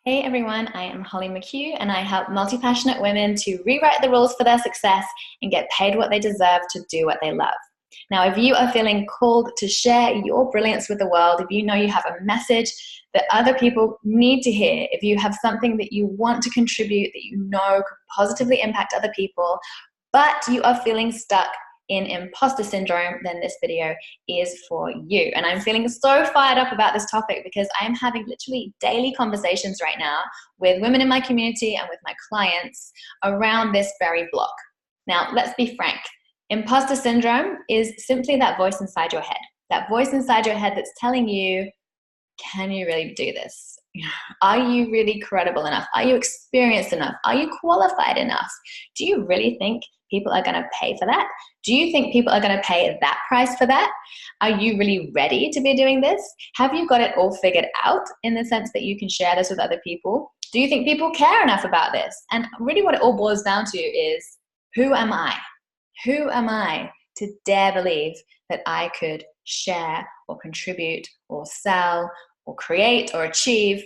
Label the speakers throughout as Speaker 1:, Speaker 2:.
Speaker 1: Hey everyone, I am Holly McHugh and I help multi-passionate women to rewrite the rules for their success and get paid what they deserve to do what they love. Now, if you are feeling called to share your brilliance with the world, if you know you have a message that other people need to hear, if you have something that you want to contribute that you know could positively impact other people, but you are feeling stuck in imposter syndrome, then this video is for you. And I'm feeling so fired up about this topic because I am having literally daily conversations right now with women in my community and with my clients around this very block. Now, let's be frank. Imposter syndrome is simply that voice inside your head. That voice inside your head that's telling you, can you really do this? Are you really credible enough? Are you experienced enough? Are you qualified enough? Do you really think people are going to pay for that? Do you think people are going to pay that price for that? Are you really ready to be doing this? Have you got it all figured out in the sense that you can share this with other people? Do you think people care enough about this? And really what it all boils down to is, who am I? Who am I to dare believe that I could share or contribute or sell or create or achieve,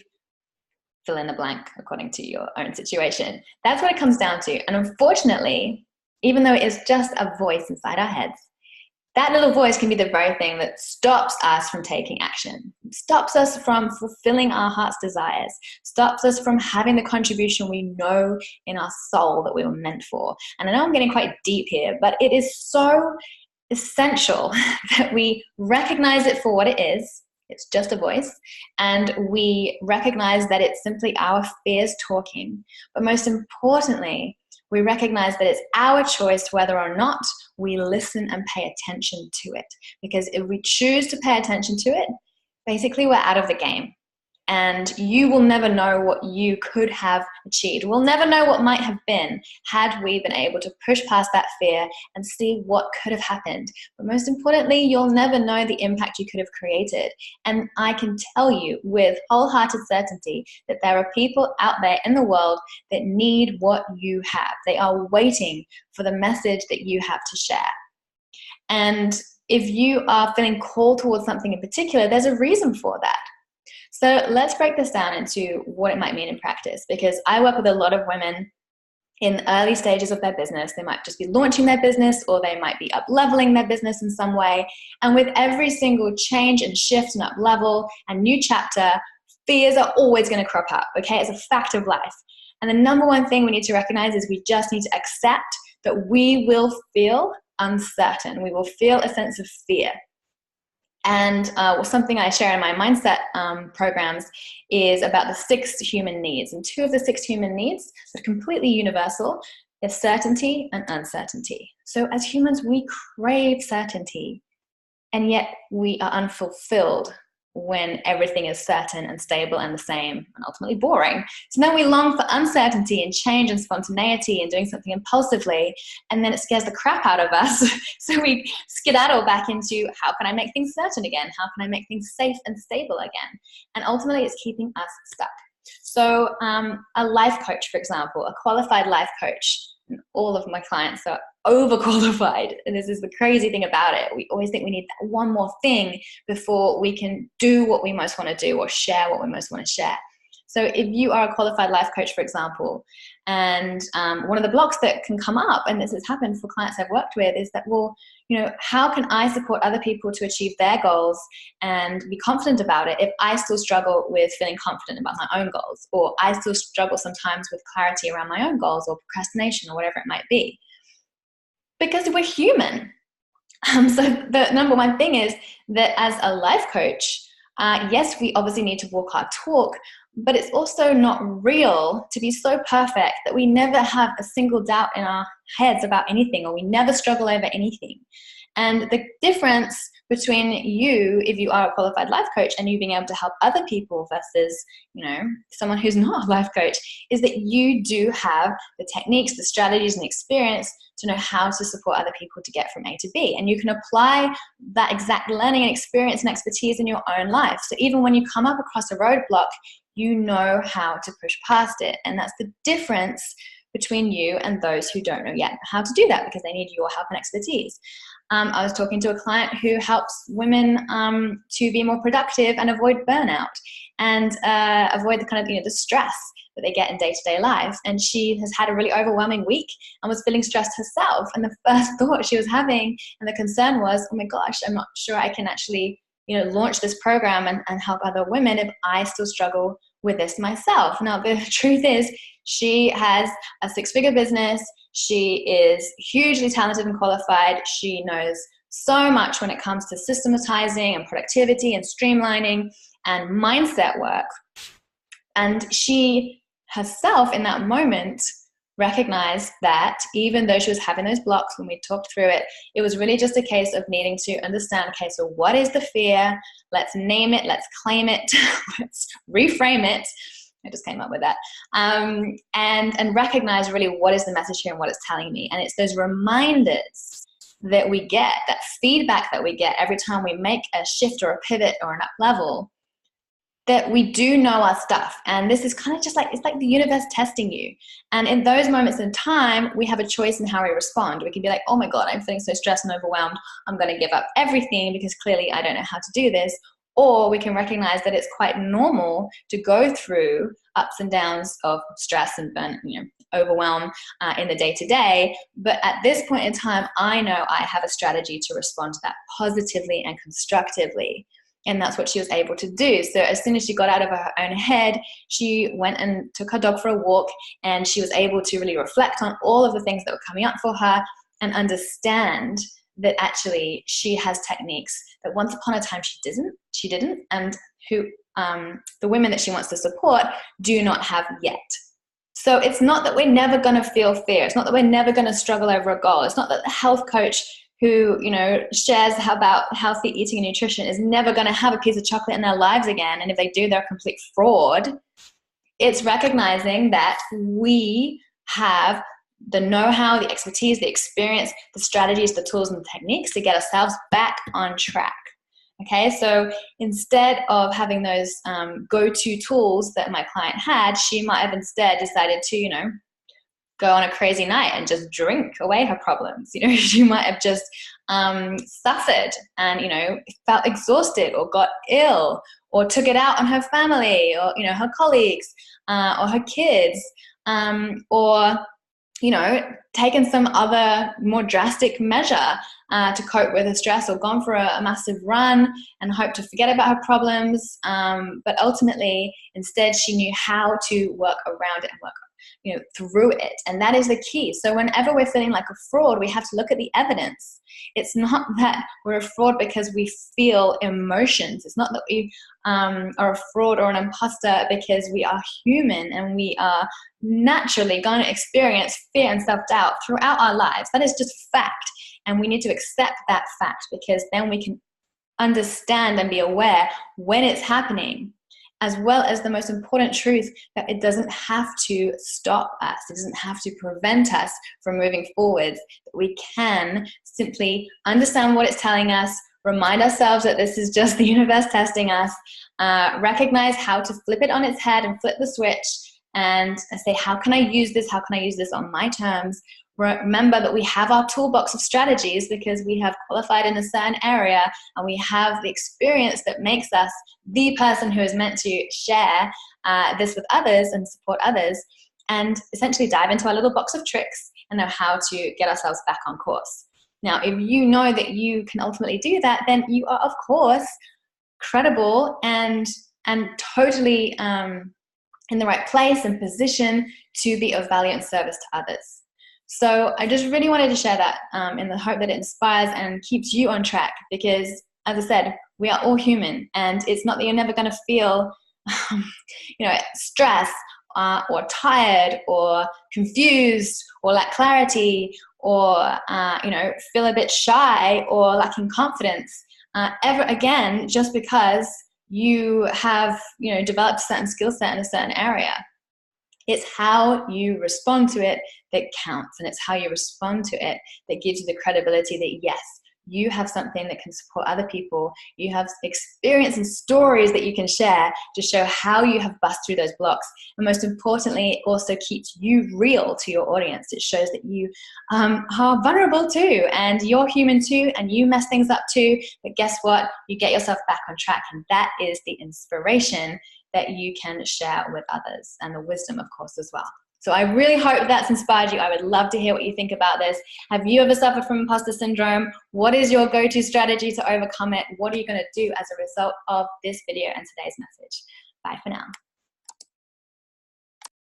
Speaker 1: fill in the blank according to your own situation? That's what it comes down to. And unfortunately, even though it is just a voice inside our heads, that little voice can be the very thing that stops us from taking action, stops us from fulfilling our heart's desires, stops us from having the contribution we know in our soul that we were meant for. And I know I'm getting quite deep here, but it is so essential that we recognize it for what it is. It's just a voice, and we recognize that it's simply our fears talking. But most importantly, we recognize that it's our choice whether or not we listen and pay attention to it. Because if we choose to pay attention to it, basically we're out of the game. And you will never know what you could have achieved. We'll never know what might have been had we been able to push past that fear and see what could have happened. But most importantly, you'll never know the impact you could have created. And I can tell you with wholehearted certainty that there are people out there in the world that need what you have. They are waiting for the message that you have to share. And if you are feeling called towards something in particular, there's a reason for that. So let's break this down into what it might mean in practice, because I work with a lot of women in the early stages of their business. They might just be launching their business, or they might be up-leveling their business in some way. And with every single change and shift and up-level and new chapter, fears are always going to crop up, okay? It's a fact of life. And the number one thing we need to recognize is we just need to accept that we will feel uncertain. We will feel a sense of fear. And something I share in my mindset programs is about the 6 human needs. And 2 of the 6 human needs that are completely universal is certainty and uncertainty. So as humans, we crave certainty, and yet we are unfulfilled when everything is certain and stable and the same and ultimately boring. So then we long for uncertainty and change and spontaneity and doing something impulsively, and then it scares the crap out of us. So we skedaddle back into, how can I make things certain again? How can I make things safe and stable again? And ultimately it's keeping us stuck. So a life coach, for example, a qualified life coach, and all of my clients are overqualified. And this is the crazy thing about it. We always think we need that one more thing before we can do what we most want to do or share what we most want to share. So if you are a qualified life coach, for example, and one of the blocks that can come up, and this has happened for clients I've worked with, is that, well, you know, how can I support other people to achieve their goals and be confident about it if I still struggle with feeling confident about my own goals, or I still struggle sometimes with clarity around my own goals, or procrastination, or whatever it might be? Because we're human. So the number one thing is that as a life coach, yes, we obviously need to walk our talk, but it's also not real to be so perfect that we never have a single doubt in our heads about anything, or we never struggle over anything. And the difference between you, if you are a qualified life coach, and you being able to help other people versus, you know, someone who's not a life coach, is that you do have the techniques, the strategies, and the experience to know how to support other people to get from A to B. And you can apply that exact learning and experience and expertise in your own life. So even when you come up across a roadblock, you know how to push past it. And that's the difference between you and those who don't know yet how to do that, because they need your help and expertise. I was talking to a client who helps women to be more productive and avoid burnout. and avoid the kind of, the stress that they get in day-to-day life. And she has had a really overwhelming week and was feeling stressed herself. And the first thought she was having and the concern was, oh my gosh, I'm not sure I can actually, launch this program and help other women if I still struggle with this myself. Now, the truth is, she has a 6-figure business. She is hugely talented and qualified. She knows so much when it comes to systematizing and productivity and streamlining and mindset work. And she herself in that moment recognized that even though she was having those blocks when we talked through it, it was really just a case of needing to understand, okay, so what is the fear? Let's name it, let's claim it, let's reframe it. I just came up with that. And recognize really what is the message here and what it's telling me. And it's those reminders that we get, that feedback that we get every time we make a shift or a pivot or an up level, that we do know our stuff. And this is kind of just like, it's like the universe testing you. And in those moments in time, we have a choice in how we respond. We can be like, oh my God, I'm feeling so stressed and overwhelmed. I'm going to give up everything because clearly I don't know how to do this. Or we can recognize that it's quite normal to go through ups and downs of stress and overwhelm in the day-to-day. But at this point in time, I know I have a strategy to respond to that positively and constructively. And that's what she was able to do. So as soon as she got out of her own head, she went and took her dog for a walk, and she was able to really reflect on all of the things that were coming up for her and understand that actually she has techniques that once upon a time she didn't, and who the women that she wants to support do not have yet. So it's not that we're never going to feel fear. It's not that we're never going to struggle over a goal. It's not that the health coach who, shares about healthy eating and nutrition is never going to have a piece of chocolate in their lives again. And if they do, they're a complete fraud. It's recognizing that we have the know-how, the expertise, the experience, the strategies, the tools, and the techniques to get ourselves back on track. Okay, so instead of having those go-to tools that my client had, she might have instead decided to, go on a crazy night and just drink away her problems. She might have just suffered and, felt exhausted or got ill or took it out on her family or, her colleagues or her kids or, taken some other more drastic measure to cope with her stress, or gone for a massive run and hoped to forget about her problems. But ultimately, instead, she knew how to work around it and work through it. And that is the key. So whenever we're feeling like a fraud, we have to look at the evidence. It's not that we're a fraud because we feel emotions. It's not that we are a fraud or an imposter because we are human and we are naturally going to experience fear and self-doubt throughout our lives. That is just fact. And we need to accept that fact, because then we can understand and be aware when it's happening, as well as the most important truth that it doesn't have to stop us. It doesn't have to prevent us from moving forward. We can simply understand what it's telling us, remind ourselves that this is just the universe testing us, recognize how to flip it on its head and flip the switch and say, how can I use this? How can I use this on my terms? Remember that we have our toolbox of strategies because we have qualified in a certain area and we have the experience that makes us the person who is meant to share this with others and support others, and essentially dive into our little box of tricks and know how to get ourselves back on course. Now, if you know that you can ultimately do that, then you are, of course, credible and totally in the right place and position to be of value and service to others. So I just really wanted to share that in the hope that it inspires and keeps you on track, because, as I said, we are all human, and it's not that you're never going to feel stress or tired or confused or lack clarity or feel a bit shy or lacking confidence ever again just because you have developed a certain skill set in a certain area. It's how you respond to it that counts, and it's how you respond to it that gives you the credibility that, yes, you have something that can support other people. You have experience and stories that you can share to show how you have bust through those blocks. And most importantly, it also keeps you real to your audience. It shows that you are vulnerable too, and you're human too, and you mess things up too. But guess what? You get yourself back on track, and that is the inspiration that you can share with others, and the wisdom, of course, as well. So I really hope that's inspired you. I would love to hear what you think about this. Have you ever suffered from imposter syndrome? What is your go-to strategy to overcome it? What are you going to do as a result of this video and today's message? Bye for now.